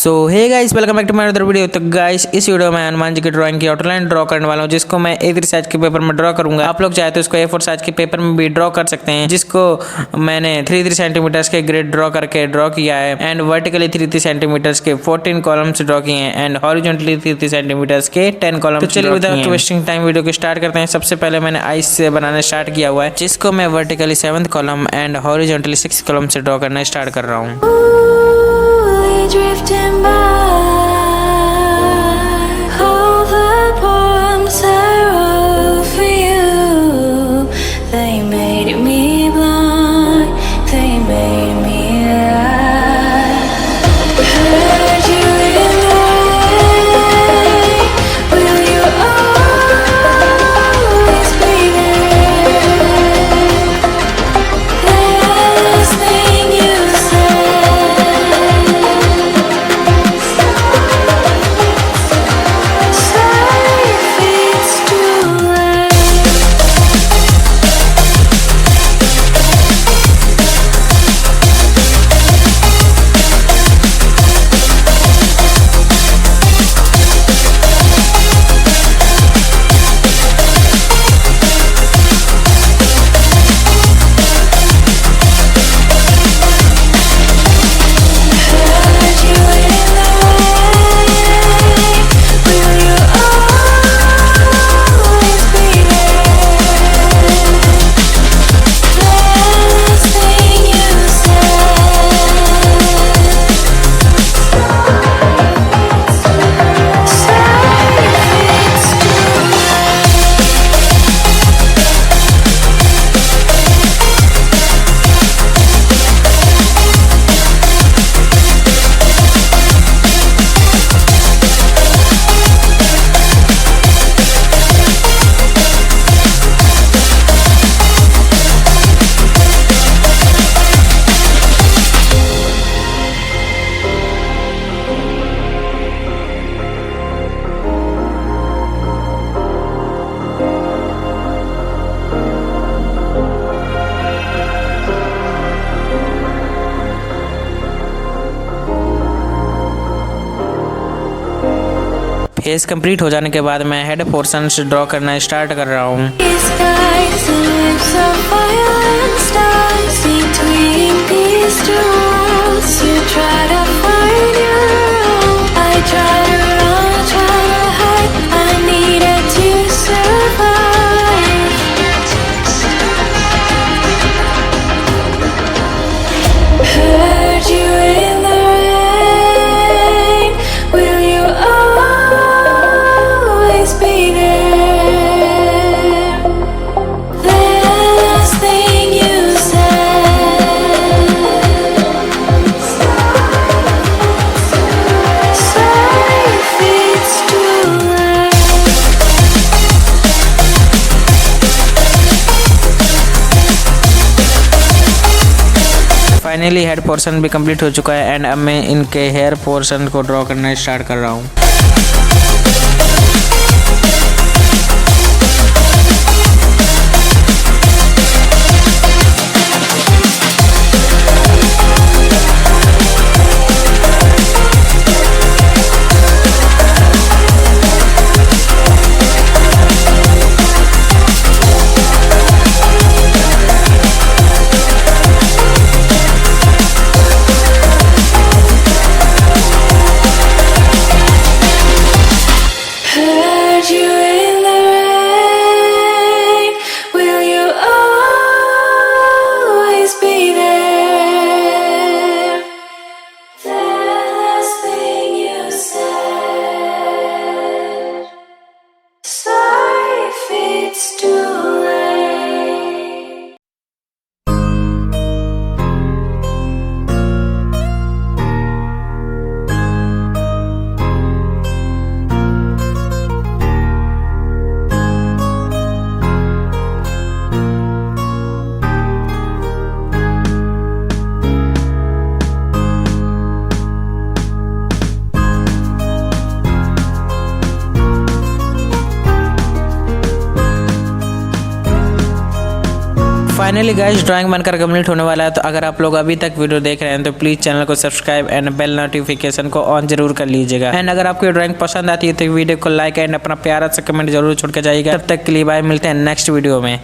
So hey guys, welcome back to my other video. तो guys, इस video में हनुमान जी की ड्राइंग की आउटलाइन ड्रॉ करने वाला हूँ, जिसको मैं A3 साइज के पेपर में ड्रॉ करूंगा। आप लोग चाहे तो इसको A4 साइज के पेपर में भी ड्रॉ कर सकते हैं, जिसको मैंने 3 सेंटीमीटर्स के ग्रिड ड्रॉ करके ड्रॉ किया है एंड वर्टिकली 3 सेंटीमीटर्स के 14 कॉलम्स ड्रॉ किए हैं एंड हॉरिजॉन्टली 3 सेंटीमीटर्स के 10 कॉलम्स। तो चलिए विदाउट वेस्टिंग टाइम वीडियो को स्टार्ट करते हैं। सबसे पहले मैंने आइस से बनाना स्टार्ट किया हुआ है, जिसको मैं vertically 7th column and horizontally 6 column से ड्रॉ करना स्टार्ट कर रहा हूँ। Drifting by, all the poems I wrote for you, they made me blind, they made me lie. Heard you in the rain, will you always be there? Last thing you face complete हो जाने के बाद मैं head portion से draw करना start कर रहा हूँ। फाइनली हेड पोर्शन भी कंप्लीट हो चुका है एंड अब मैं इनके हेयर पोर्शन को ड्रॉ करना स्टार्ट कर रहा हूँ। फाइनली गाइस ड्राइंग बनकर कंप्लीट होने वाला है। तो अगर आप लोग अभी तक वीडियो देख रहे हैं तो प्लीज चैनल को सब्सक्राइब एंड बेल नोटिफिकेशन को ऑन जरूर कर लीजिएगा। एंड अगर आपको ड्राइंग पसंद आती है तो वीडियो को लाइक एंड अपना प्यारा सा कमेंट जरूर छोड़ के जाइएगा। तब तक के लिए बाय, मिलते हैं नेक्स्ट वीडियो में।